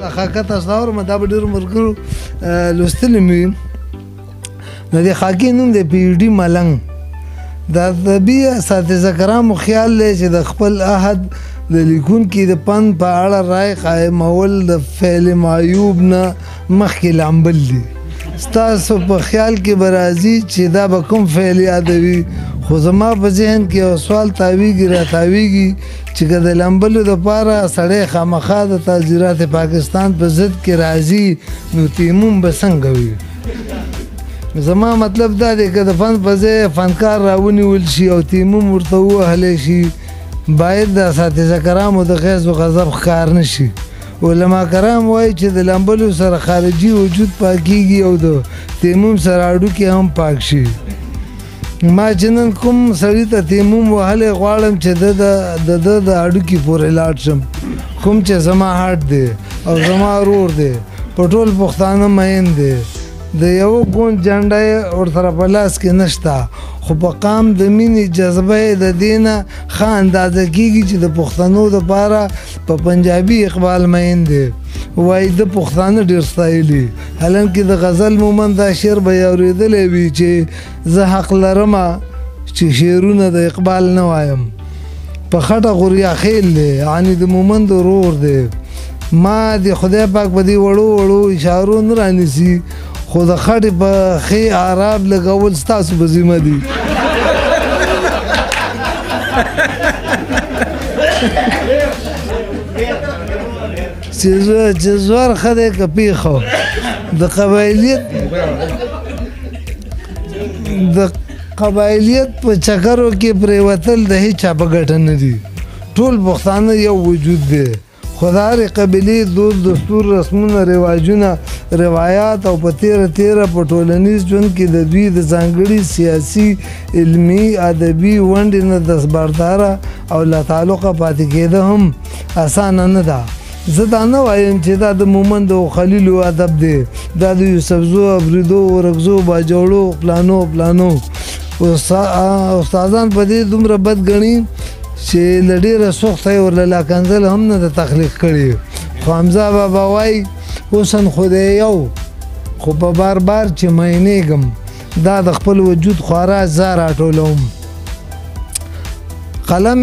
خاکه تاسو ته اورم دا به ډېرو ملګرو لوستلي مې وي. د دې خاکې نوم دی پي ډي ملنګ. د ادبي اساتذه کرامو خیال دی چې د خپل عهد د لیکونکي د پند په اړه رای قایمول د فعل معیوب نه مخکې لامبل دي. ستاسو په خیال کې به راځي چې دا به کوم فعل یادوي، خو زما په ذهن کې یو سوال تاویږي راتاویږي چې که د لامبلو دپاره سړی خامخا د تعزیرات پاکستان په ضد کې راځي نو تیموم به څنګه وي؟ زما مطلب دا دی که د فن په ځای فنکار راونیول شي او تیموم ورته ووهلی شي، باید د اساتذه کرامو د غیظ و غضب ښکار نه شي. علما کرام وایي چې د لامبلو سره خارجي وجود پاکیږي او د تیموم سره اړوکې هم پاک شي. ما چې نن کوم سړي ته تیموم وهلی غواړم چې د ده د اړوکې پورې لاړ شم، کوم چې زما هاټ دی او زما ورور دی، په ټول پښتانه مین دی، د یوه ګوند جنډه یې ورسره په لاس کې نشته، خو په قام د مینې جذبه یې د دې نه ښه اندازه کېږي چې د پښتنو دپاره په پنجابي اقبال مین دی. وایي د پښتانه ډېر ستایلي، حالانکې د غزل مومند دا شعر به یې اورېدلی وي چې زه حق لرمه چې شعرونه د اقبال نه وایم. په خټه غوریا خیل دی، یعنې د مومند ورور دی. ما د خدای پاک په دې وړو وړو اشارو نه رانیسي، خو د خټې په ښې عراب لګول ستاسو په ذمه دي. چې زور ښه دی که پیښه د قبایلیت په چکرو کې پرېوتل د هیچ چا په ګټه نه دي. ټول پښتانه یو وجود دی، خو د هرې قبیلې دود دستور رسمونه رواجونه روایات او په تیره په ټولنیز ژوند کې د دوی د ځانګړي سیاسي علمي ادبي ونډې نه دستبرداره او لا تعلقه پاتې کېده هم اسانه نه ده. زه دا نه وایم چې دا د مومند او خلیلو ادب دی، دا د یوسفزو ابریدو ورکزو باجوړو پلانو استادان په دې دومره بد ګڼي چې له ډېره سخته یې ورله لاکنځل هم نه ده تخلیق کړي. خو حمزه بابا وایي حسن خو دی یو، خو په بار چې مینېږم دا د خپل وجود خورا زه راټولوم. قلم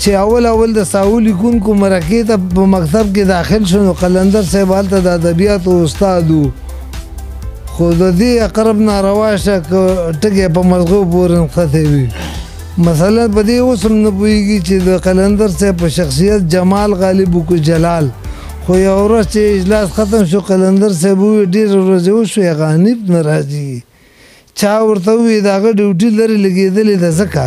چې اول د ساهو لیکونکو مرکې ته په مکتب کې داخل شو نو قلندر صاحب هلته د ادبیاتو استاد و، خو د دې اقرب ناروا شه که ټکي په مزغو پورې نښتې وي. مثلا په دې اوس هم نه پوهېږي چې د قلندر صاحب په شخصیت جمال غالب وکړو جلال. خو یو ورځ چې اجلاس ختم شو قلندر صاحب وویل ډېرې ورځې وشوې غانب نه راځي. چا ورته وویل د هغه ډیوټي لرې لګېدلې ده ځکه.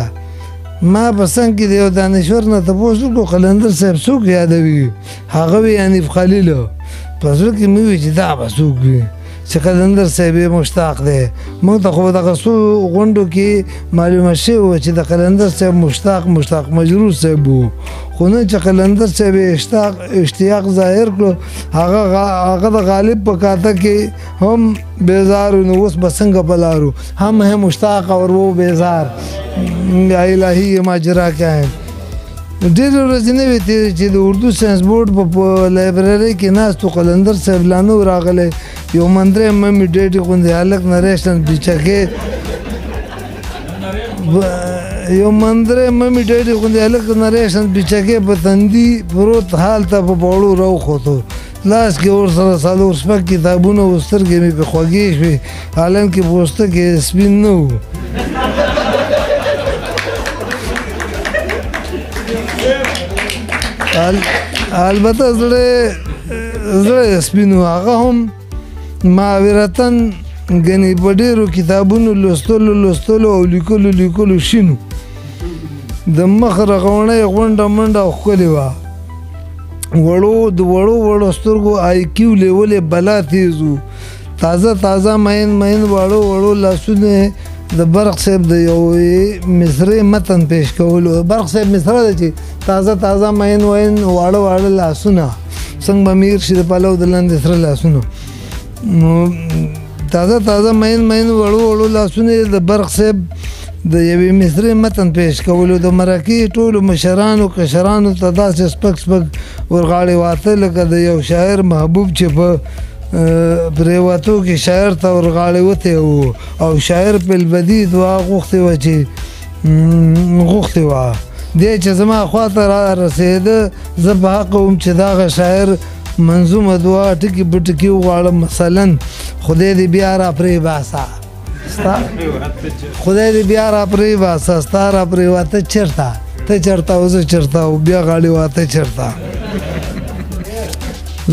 ما په څنګ کې د یو دانشور نه تپوس وکړو قلندر صاحب څوک یادوي؟ هغه وی حنیف خلیل. په زړه کې مې وویل چې دا به څوک وي چې قلندر صاحب یې مشتاق دی. موږ ته خو په دغه څو غونډو کې معلومه شوې وه چې د قلندر صاحب مشتاق مجروح صاحب و، خو نن چې قلندر صاحب یې اشتیاق ظاهر کړو هغه د غالب په کاته کې هم بیزار نو اوس به څنګه په لارو هم ہے مشتاق اور وہ بیزار یا الهي ماجرا کیا ہے. ډېرې ورځې نه وې تېرې چې د اردو ساینس بورډ په لایبررۍ کې ناست و قلندر صاحب لا نه و راغلی. یو مندری ممې ډېډې غوندې هلک نریشن بیچکې په تندي پروت حال ته په پوړو راوخوتو. لاس کې ورسره څلور شپږ کتابونه و، سترګې مې پې خوږې شوې، حالانکې پوستکې سپین نه و. البته زړه سپین و، هغه هم معاورتن ګنې په ډېرو کتابونو لوستلو او لیکلو شینو. د مخ رغونه یې غونډه منډه او ښکلې وه. د وړو سترګو آی کیو لیول یې بلا تیز و. تازه مین وړو لاسونه د برق صاحب د یو مصري متن پیش کولو. برق صاحب مصره ده چې تازه مین واړه لاسونه څنګه به میر شي د پلو د لاندې سره لاسونه. تازه مین وړو لاسونه د برق صاحب د یوې مصري متن پیش کولو. د مرکې ټولو مشرانو کشرانو ته داسې سپک سپک ورغاړې واته لکه د یو شاعر محبوب چې په پرېوتو کې شاعر ته ورغاړې وتی و او شاعر په البدي دعا غوښتې وه دی چې زما خواته را رسېده. زه په حق وم چې دغه شاعر منظومه دعا ټکي په ټکي وغواړم. مثلا خدای دې بیا را پرې باسه خدای دې بیا را پرې باسه ستا را پرېواته چېرته ته چېرته او زه چېرته او بیا غاړې واته چېرته.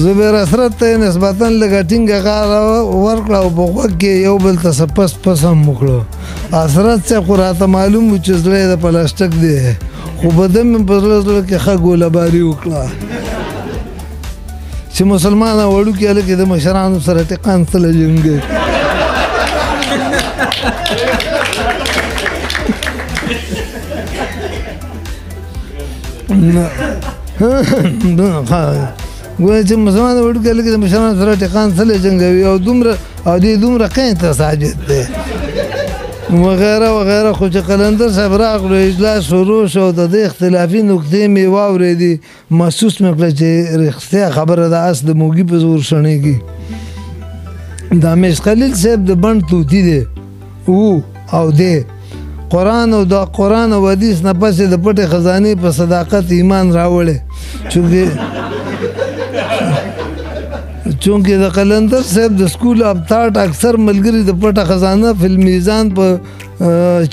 زبیر اسرت ته نسبتا لږه ټینګه غاړه ورکړه او په غوږ کې یو بل ته څه پس پس هم وکړو. اسرت صاحب خو راته معلوم و چې زړه یې د پلاسټک دی خو بدن مې په زړه کې ښه ګولهباري وکړه چې مسلمانه وړوکي هلکې د مشرانو سره ټقان سره جنګي. ګویا چې مسلمان وړوکي هلکې د مشرانو سره ټقان سره جنګوي او دې دومره قین ته ساجد دی وغیره وغیره. خو چې قلندر صاحب راغلو اجلاس شروع شو د دې اختلافي نکتې مې واورېدې محسوس مې کړه چې رښتیا خبره ده اس د موږي په زور شڼېږي. دا مش خلیل صاحب د بڼ طوطي دی او دی قرآن او حدیث نه پسې د پټې خزانې په صداقت ایمان راوړی چونکې د قلندر صاحب د سکول ابتاټ اکثر ملګري د پټه خزانه فی المیزان په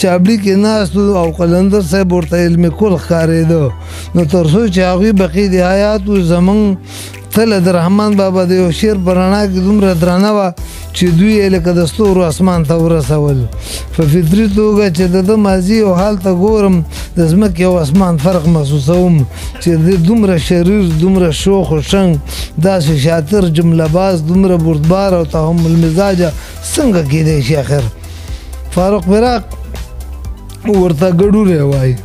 چابلي کې ناست او قلندر صاحب ورته علم کل ښکارېده. نو تر څو چې هغوی بقي د حیات و زمونږ تله د رحمان بابا د یو شعر په رڼا کې دومره درانه وه چې دوی یې لکه د ستورو اسمان ته ورسول. په فطري توګه چې د ده ماضي او حال ته ګورم د ځمکې او اسمان فرق محسوسوم چې د دومره شریر دومره شوخ و شنګ داسې شاطر جمله باز دومره بردبار او تحمل مزاجه څنګه کیدی شي آخر. فاروق براق ورته ګډوری وایي.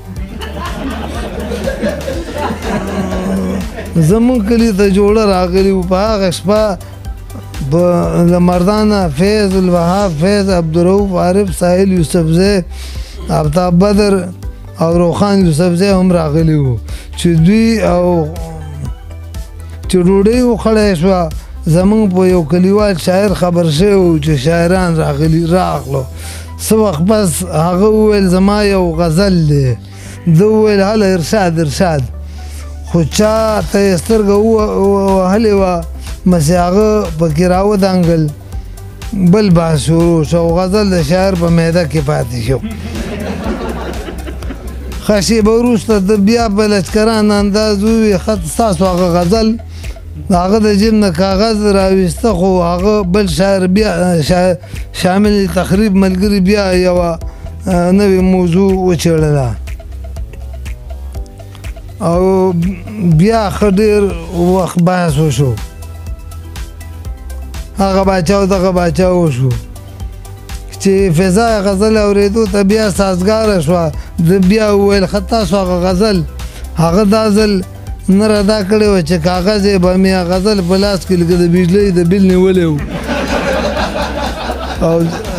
زمونږ کلي ته جوړه راغلي وو په هغه شپه له مردانه فیض الوهاب فیض عبدالرؤف عارف ساحل یوسفزی آفتاب بدر او روخان یوسفزی هم راغلي وو چې دوی او چې ډوډۍ وخوړی شوه زمونږ په یو کلیوال شاعر خبر شوی و چې شاعران راغلو. څه وخت بس هغه وویل زما یو غزل دی. ده وویل هله ارشاد خو چا ته یې سترګه وهلې وه مسې هغه پکې راودانګل بل بحث شروع شو او غزل د شاعر په معده کې پاتې شو. ښه شېبه وروسته د بیا په لچکران انداز وویل ښه ستاسو هغه غزل د هغه د جیب نه کاغذ راویسته خو هغه بل شاعر بیا شامل تخریب ملګري بیا یوه نوې موضوع وچېړله او بیا ښه ډېر وخت بحث وشو. هغه باچا او دغه باچا وشو چې فضا غزل اورېدو ته بیا سازګاره شوه. د بیا وویل ښه تاسو هغه غزل هغه دا ځل نه ردا کړی وه چې کاغذ یې به مې غزل په لاس کې لکه د بجلۍ د بل نیولی و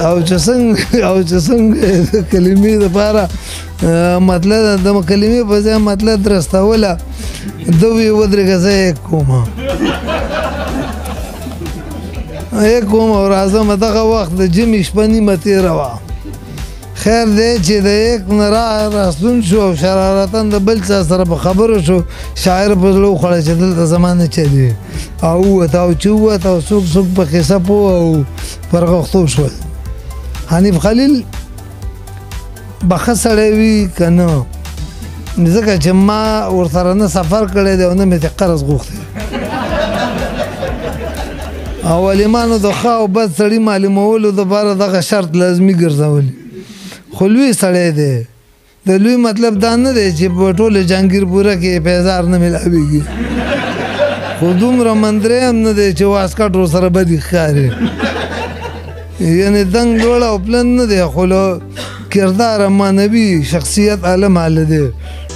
او چې څنګه د کلمې دپاره مطلب د کلمې په ځای مطلب درستوله ده ویې ودرېږه زه یې کوم او راځم. دغه وخت د جمعې شپه نیمه تېره وه. خیر دی چې د یک نه راستون شو او شرارتاً د بل چا سره په خبرو شو. شاعر په زړه وخوړی چې دلته زما نه چلي او ووته او چې ووته او څوک په قصه پوه او پرغښتو شول. حنیف خلیل به ښه سړی وي که نه ځکه چې ما ورسره نه سفر کړی دی او نه مې ترې قرض غوښتی او عالمانو د ښه او بد سړي معلومولو دپاره دغه شرط لازمي ګرځولي. خو لوی سړی دی د لوی مطلب دا نه دی چې په ټوله جهانګیرپوره کې پیزار نه میلاویږي خو دومره مندری هم نه دی چې واسکټ ورسره بدي ښکاري یعنې دنګ لوړ او پلن نه دی خو له کرداره معنوي شخصیت عالم حاله دی.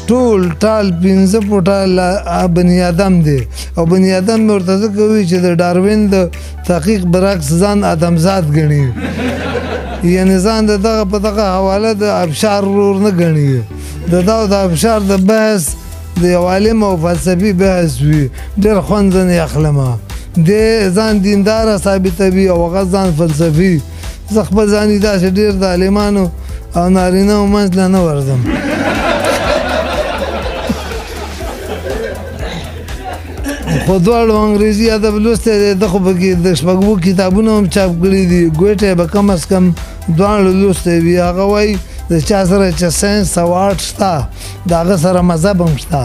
ټول ټال 15 فوټه بني ادم دی او بني ادم مې ورته ځکه وایي چې د ډاروین د تحقیق برعکس ځان ادمزاد ګڼي یعنې ځان د دغه په دغه حواله د ابشار ورور نه ګڼي د دا او د ابشار د بحث د یو عالم او فلسفي بحث وي ډېر خوند ځنې اخلمه دی ځان دینداره ثابتوي او هغه ځان فلسفي زه خپل ځاني داسې ډېر د عالمانو او نارینهو منځ له نه ورځم خو دواړو انګریزي ادب لوستی دی ده خو پکې د شپږمو کتابونه هم چاپ کړي دي ګویټی به کم از کم دواړو لوستی وي هغه وایي د چا سره چې ساینس او آرټ شته د هغه سره مذهب هم شته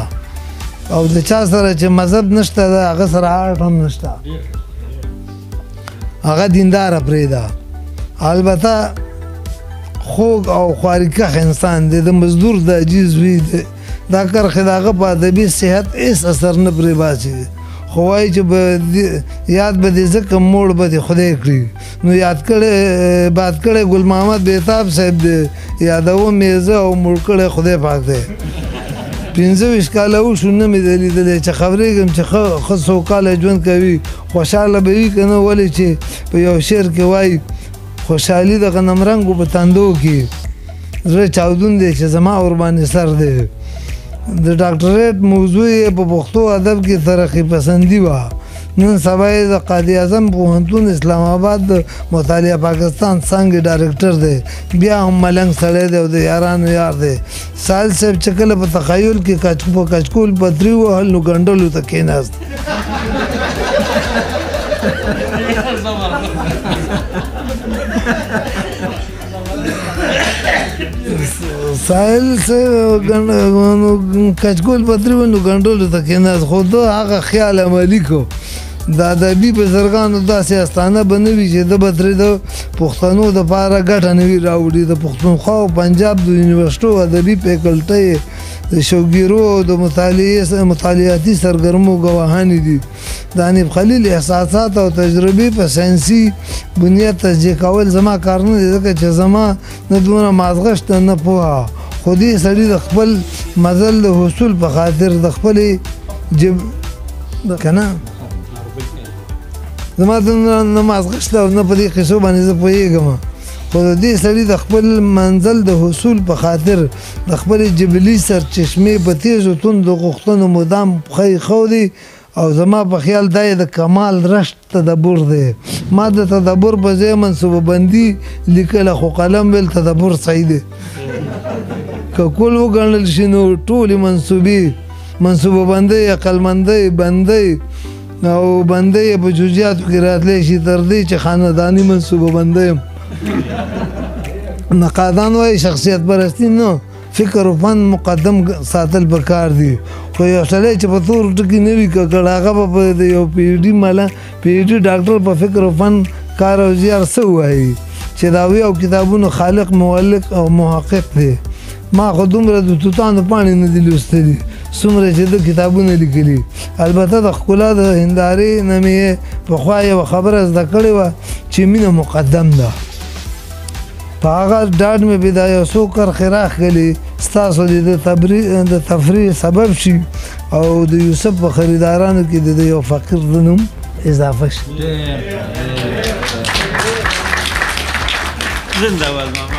او د چا سره چې مذهب نشته د هغه سره آرټ هم نشته هغه دینداره پرېږده البته خوږ او خوارکخ انسان دی د مزدور د عجیز وي دا کرښې د هغه په ادبي صحت هېڅ اثر نه پرې باسي خو وایي چې یاد به دې ځکه موړ به دې خدای کړي نو باد کړی ګل محمد بهتاب صاحب دی یادوم یې زه او موړ کړی خدای پاک دی 25 کاله وشو نه مې دی لیدلی چې خبرېږم چې ښه سوکاله ژوند کوي خوشحاله به وي که نه ولې چې په یو شعر کې وایي خوشحالي د غنمرنګو په تندو کې زړه چاودون دی چې زما ورباندې سر دی د ډاکټریټ موضوع یې په پښتو ادب کې ترقي پسندي وه نن سبا یې د قاضي اعظم پوهنتون اسلام آباد د مطالعه پاکستان څانګې ډایرکټر دی بیا هم ملنګ سړی دی او د یارانو یار دی ساحل صاحب چې کله په تخیل کې په کچکول پتري ووهل نو ګنډلو ته کېناست ساحل کچکول پتري و نو ګنډلو ته کېناست خو ده هغه خیال عملي کو د ادبي بزرګانو داسې استانه به نه وي چې ده به ترې د پښتنو دپاره ګټه نه وي راوړي د پښتونخوا او پنجاب د یونیورسټو ادبي فیکلټۍ د شوګیرو او د مطالعاتي سرګرمو ګواهانې دي د حنیف خلیل احساسات او تجربې په ساینسي بنیاد تجزیه کول زما کار نه دی ځکه چې زما نه دونه مازغه شته نه پوهه خو دې سړي د خپل مزل د حصول په خاطر د خپلې که نه زما نه مازغه شته او نه په دې قصو باندې زه پوهېږم خو د دې سړي د خپل منزل د حصول په خاطر د خپلې جبلي سرچشمې په تیزو توندو غوښتنو مدام پښی ښودي او زما په خیال دا د کمال رشت تدبر دی ما د تدبر په ځای منصوبه بندي لیکله خو قلم ویل تدبر صحیح دی که کل وګڼل شي نو ټولې منصوبه بندۍ عقلمندۍ بندۍ او بندۍ په جزیاتو کې راتلی شي تر دې چې خانداني منصوبه بندۍ یم نقادان وایي شخصیت پرستي نه فکر و فن مقدم ساتل پکار دي خو یو سړی چې په تور ټکي نه وي ککړ هغه به په یو پی ایچ ډي ډاکټر په فکر و فن کار او زیار څه ووایي چې د اویاو کتابونو خالق مولق او محقق دی ما خو دومره د توتانو پاڼې نه دي لوستلي څومره چې د کتابونه لیکلي البته د ښکلا د هندارې نه مې پخوا یوه خبره زده کړې وه چې مینه مقدم ده په هغه ډاډ مې بې دا یو څو کرښې راښکلي ستاسو د تفریح سبب شي او د یوسف په خریدارانو کې د یو فقیر د نوم اضافه شي زنده باد